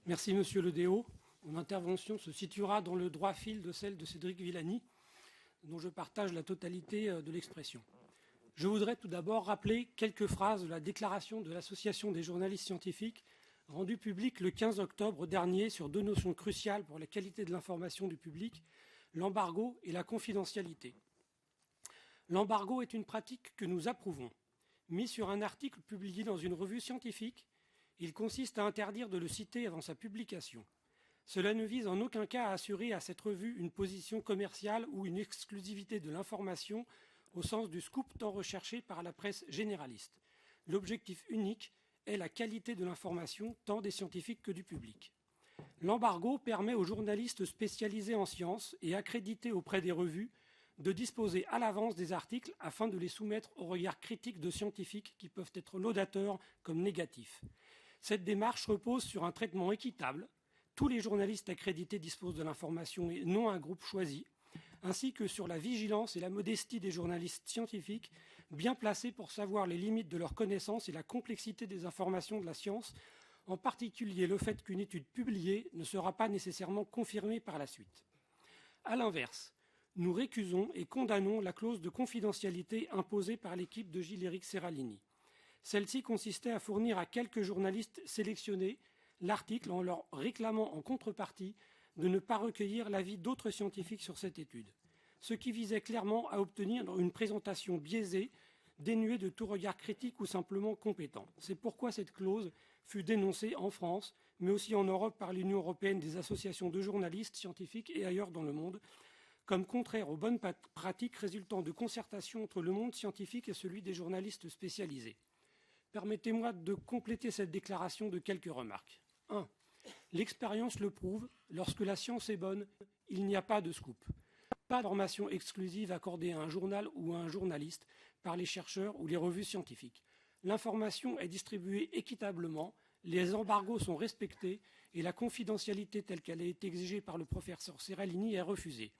Merci Monsieur Le Déaut. Mon intervention se situera dans le droit fil de celle de Cédric Villani, dont je partage la totalité de l'expression. Je voudrais tout d'abord rappeler quelques phrases de la déclaration de l'Association des journalistes scientifiques rendue publique le 15 octobre dernier sur deux notions cruciales pour la qualité de l'information du public, l'embargo et la confidentialité. L'embargo est une pratique que nous approuvons. Mis sur un article publié dans une revue scientifique, il consiste à interdire de le citer avant sa publication. Cela ne vise en aucun cas à assurer à cette revue une position commerciale ou une exclusivité de l'information au sens du scoop tant recherché par la presse généraliste. L'objectif unique est la qualité de l'information tant des scientifiques que du public. L'embargo permet aux journalistes spécialisés en sciences et accrédités auprès des revues de disposer à l'avance des articles afin de les soumettre au regard critique de scientifiques qui peuvent être laudateurs comme négatifs. Cette démarche repose sur un traitement équitable. Tous les journalistes accrédités disposent de l'information et non un groupe choisi, ainsi que sur la vigilance et la modestie des journalistes scientifiques, bien placés pour savoir les limites de leurs connaissances et la complexité des informations de la science, en particulier le fait qu'une étude publiée ne sera pas nécessairement confirmée par la suite. A l'inverse, nous récusons et condamnons la clause de confidentialité imposée par l'équipe de Gilles-Éric Serralini. Celle-ci consistait à fournir à quelques journalistes sélectionnés l'article en leur réclamant en contrepartie de ne pas recueillir l'avis d'autres scientifiques sur cette étude, ce qui visait clairement à obtenir une présentation biaisée, dénuée de tout regard critique ou simplement compétent. C'est pourquoi cette clause fut dénoncée en France, mais aussi en Europe par l'Union européenne des associations de journalistes scientifiques et ailleurs dans le monde, comme contraire aux bonnes pratiques résultant de concertation entre le monde scientifique et celui des journalistes spécialisés. Permettez-moi de compléter cette déclaration de quelques remarques. 1. L'expérience le prouve, lorsque la science est bonne, il n'y a pas de scoop. Pas d'information exclusive accordée à un journal ou à un journaliste par les chercheurs ou les revues scientifiques. L'information est distribuée équitablement, les embargos sont respectés et la confidentialité telle qu'elle a été exigée par le professeur Serralini est refusée.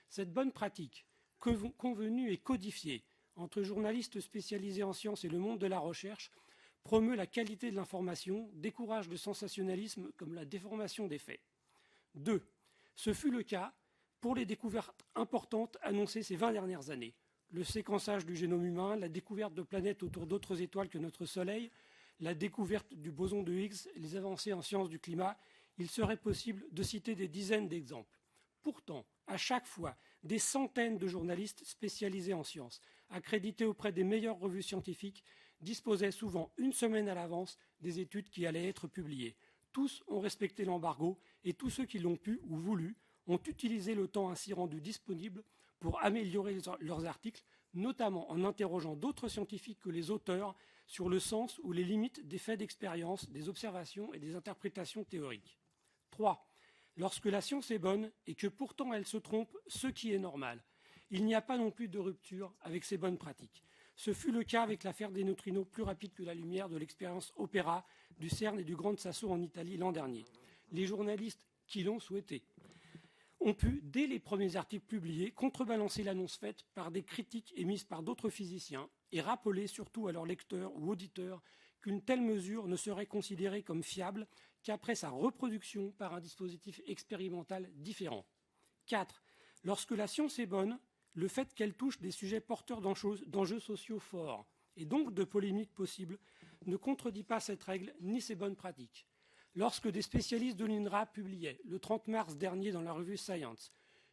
Cette bonne pratique, convenue et codifiée entre journalistes spécialisés en sciences et le monde de la recherche, promeut la qualité de l'information, décourage le sensationnalisme comme la déformation des faits. 2. Ce fut le cas pour les découvertes importantes annoncées ces 20 dernières années. Le séquençage du génome humain, la découverte de planètes autour d'autres étoiles que notre Soleil, la découverte du boson de Higgs, les avancées en sciences du climat, il serait possible de citer des dizaines d'exemples. Pourtant, à chaque fois, des centaines de journalistes spécialisés en sciences, accrédités auprès des meilleures revues scientifiques, disposaient souvent une semaine à l'avance des études qui allaient être publiées. Tous ont respecté l'embargo et tous ceux qui l'ont pu ou voulu ont utilisé le temps ainsi rendu disponible pour améliorer leurs articles, notamment en interrogeant d'autres scientifiques que les auteurs sur le sens ou les limites des faits d'expérience, des observations et des interprétations théoriques. 3. Lorsque la science est bonne et que pourtant elle se trompe, ce qui est normal, il n'y a pas non plus de rupture avec ces bonnes pratiques. Ce fut le cas avec l'affaire des neutrinos plus rapides que la lumière de l'expérience Opera du CERN et du Gran Sasso en Italie l'an dernier. Les journalistes qui l'ont souhaité ont pu, dès les premiers articles publiés, contrebalancer l'annonce faite par des critiques émises par d'autres physiciens et rappeler surtout à leurs lecteurs ou auditeurs qu'une telle mesure ne serait considérée comme fiable qu'après sa reproduction par un dispositif expérimental différent. 4. Lorsque la science est bonne, le fait qu'elle touche des sujets porteurs d'enjeux sociaux forts et donc de polémiques possibles ne contredit pas cette règle ni ses bonnes pratiques. Lorsque des spécialistes de l'INRA publiaient, le 30 mars dernier dans la revue Science,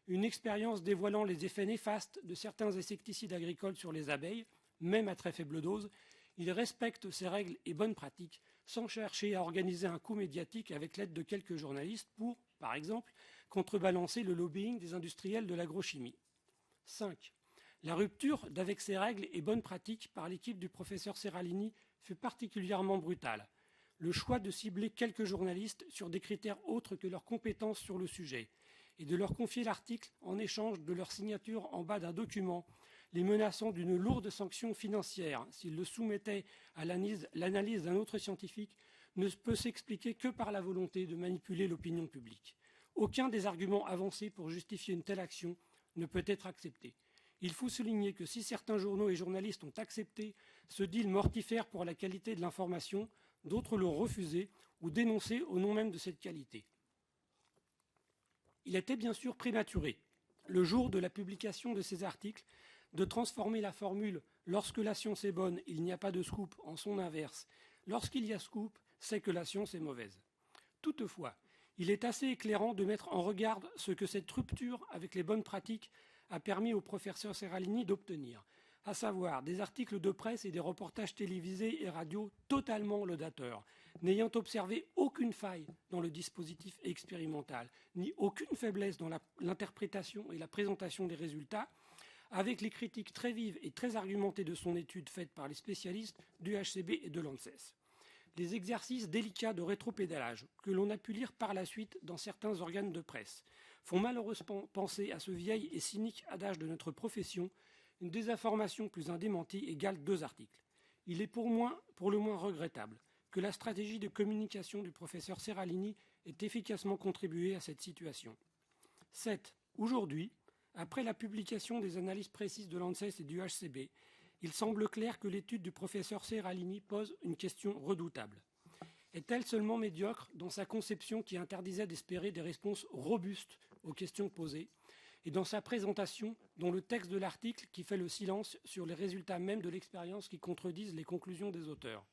une expérience dévoilant les effets néfastes de certains insecticides agricoles sur les abeilles, même à très faible dose, ils respectent ces règles et bonnes pratiques sans chercher à organiser un coup médiatique avec l'aide de quelques journalistes pour, par exemple, contrebalancer le lobbying des industriels de l'agrochimie. 5. La rupture d'avec ces règles et bonnes pratiques par l'équipe du professeur Serralini fut particulièrement brutale. Le choix de cibler quelques journalistes sur des critères autres que leurs compétences sur le sujet et de leur confier l'article en échange de leur signature en bas d'un document, les menaçant d'une lourde sanction financière s'ils le soumettaient à l'analyse d'un autre scientifique, ne peut s'expliquer que par la volonté de manipuler l'opinion publique. Aucun des arguments avancés pour justifier une telle action ne peut être accepté. Il faut souligner que si certains journaux et journalistes ont accepté ce deal mortifère pour la qualité de l'information, d'autres l'ont refusé ou dénoncé au nom même de cette qualité. Il était bien sûr prématuré, le jour de la publication de ces articles, de transformer la formule « lorsque la science est bonne, il n'y a pas de scoop » en son inverse « lorsqu'il y a scoop, c'est que la science est mauvaise ». Toutefois, il est assez éclairant de mettre en regard ce que cette rupture avec les bonnes pratiques a permis au professeur Seralini d'obtenir, à savoir des articles de presse et des reportages télévisés et radio totalement laudateurs, n'ayant observé aucune faille dans le dispositif expérimental, ni aucune faiblesse dans l'interprétation et la présentation des résultats, avec les critiques très vives et très argumentées de son étude faite par les spécialistes du HCB et de l'ANSES. Les exercices délicats de rétropédalage, que l'on a pu lire par la suite dans certains organes de presse, font malheureusement penser à ce vieil et cynique adage de notre profession, une désinformation plus un démenti égale 2 articles. Il est pour le moins regrettable que la stratégie de communication du professeur Seralini ait efficacement contribué à cette situation. 7. Aujourd'hui, après la publication des analyses précises de l'ANSES et du HCB, il semble clair que l'étude du professeur Seralini pose une question redoutable. Est-elle seulement médiocre dans sa conception qui interdisait d'espérer des réponses robustes aux questions posées, et dans sa présentation, dont le texte de l'article qui fait le silence sur les résultats mêmes de l'expérience qui contredisent les conclusions des auteurs?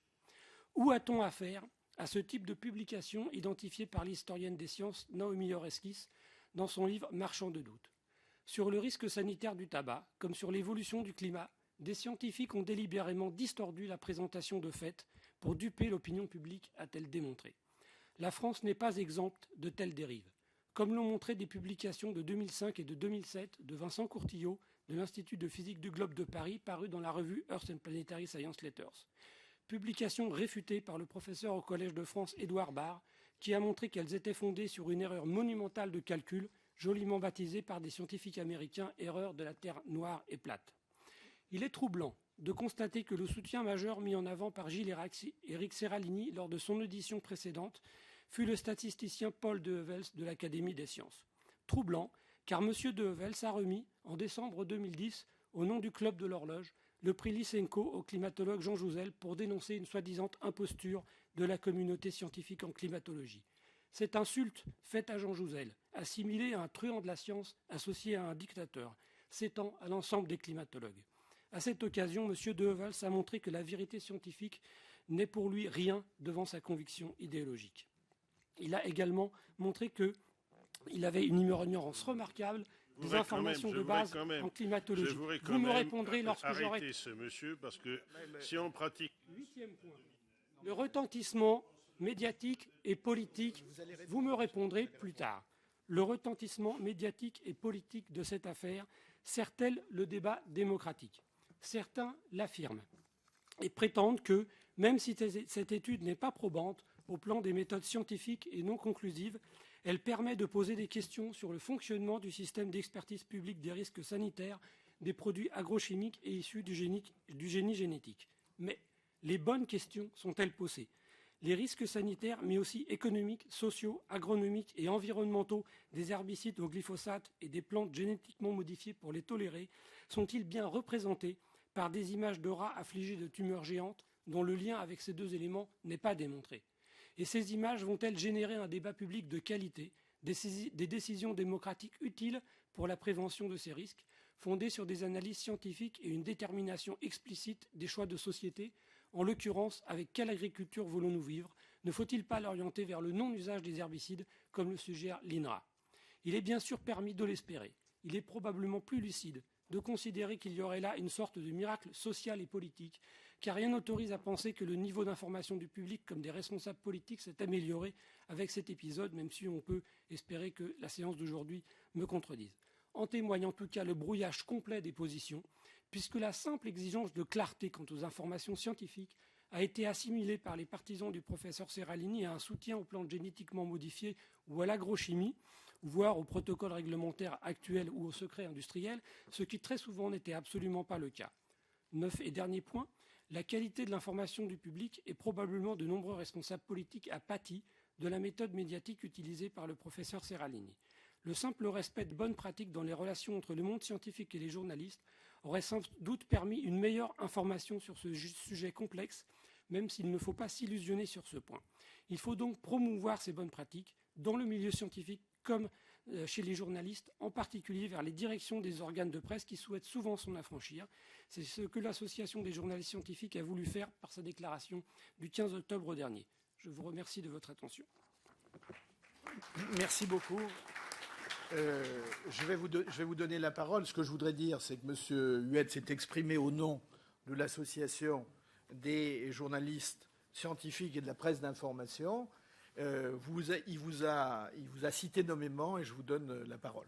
Où a-t-on affaire à ce type de publication identifié par l'historienne des sciences Naomi Oreskes dans son livre Marchand de doute? Sur le risque sanitaire du tabac, comme sur l'évolution du climat, des scientifiques ont délibérément distordu la présentation de faits pour duper l'opinion publique, a-t-elle démontré. La France n'est pas exempte de telles dérives, comme l'ont montré des publications de 2005 et de 2007 de Vincent Courtillot de l'Institut de physique du globe de Paris, paru dans la revue Earth and Planetary Science Letters. Publication réfutée par le professeur au Collège de France Édouard Barre, qui a montré qu'elles étaient fondées sur une erreur monumentale de calcul, joliment baptisée par des scientifiques américains « erreur de la Terre noire et plate ». Il est troublant de constater que le soutien majeur mis en avant par Gilles Éric Seralini lors de son audition précédente fut le statisticien Paul Dehevels de l'Académie des sciences. Troublant, car M. Dehevels a remis, en décembre 2010, au nom du Club de l'Horloge, le prix Lysenko au climatologue Jean Jouzel pour dénoncer une soi-disant imposture de la communauté scientifique en climatologie. Cette insulte faite à Jean Jouzel, assimilée à un truand de la science associé à un dictateur, s'étend à l'ensemble des climatologues. À cette occasion, M. Dehevels a montré que la vérité scientifique n'est pour lui rien devant sa conviction idéologique. Il a également montré qu'il avait une ignorance remarquable des informations de base en climatologie. Vous me répondrez lorsque j'aurai... Arrêtez ce monsieur, parce que si on pratique... 8e point. Le retentissement médiatique et politique, vous me répondrez plus tard. Le retentissement médiatique et politique de cette affaire sert-elle le débat démocratique? Certains l'affirment et prétendent que, même si cette étude n'est pas probante au plan des méthodes scientifiques et non conclusives, elle permet de poser des questions sur le fonctionnement du système d'expertise publique des risques sanitaires des produits agrochimiques et issus du génie génétique. Mais les bonnes questions sont-elles posées? Les risques sanitaires, mais aussi économiques, sociaux, agronomiques et environnementaux des herbicides au glyphosate et des plantes génétiquement modifiées pour les tolérer, sont-ils bien représentés par des images de rats affligés de tumeurs géantes dont le lien avec ces deux éléments n'est pas démontré? Et ces images vont-elles générer un débat public de qualité, des décisions démocratiques utiles pour la prévention de ces risques, fondées sur des analyses scientifiques et une détermination explicite des choix de société? En l'occurrence, avec quelle agriculture voulons-nous vivre? Ne faut-il pas l'orienter vers le non-usage des herbicides, comme le suggère l'INRA? Il est bien sûr permis de l'espérer. Il est probablement plus lucide de considérer qu'il y aurait là une sorte de miracle social et politique, car rien n'autorise à penser que le niveau d'information du public comme des responsables politiques s'est amélioré avec cet épisode, même si on peut espérer que la séance d'aujourd'hui me contredise. En témoigne en tout cas le brouillage complet des positions, puisque la simple exigence de clarté quant aux informations scientifiques a été assimilée par les partisans du professeur Seralini à un soutien aux plantes génétiquement modifiées ou à l'agrochimie, voire aux protocoles réglementaires actuels ou au secret industriel, ce qui très souvent n'était absolument pas le cas. 9 et dernier point, la qualité de l'information du public et probablement de nombreux responsables politiques a pâti de la méthode médiatique utilisée par le professeur Seralini. Le simple respect de bonnes pratiques dans les relations entre le monde scientifique et les journalistes aurait sans doute permis une meilleure information sur ce sujet complexe, même s'il ne faut pas s'illusionner sur ce point. Il faut donc promouvoir ces bonnes pratiques dans le milieu scientifique comme chez les journalistes, en particulier vers les directions des organes de presse qui souhaitent souvent s'en affranchir. C'est ce que l'Association des journalistes scientifiques a voulu faire par sa déclaration du 15 octobre dernier. Je vous remercie de votre attention. Merci beaucoup. Je vais vous donner la parole. Ce que je voudrais dire, c'est que M. Huet s'est exprimé au nom de l'Association des journalistes scientifiques et de la presse d'information. Il vous a cité nommément et je vous donne la parole.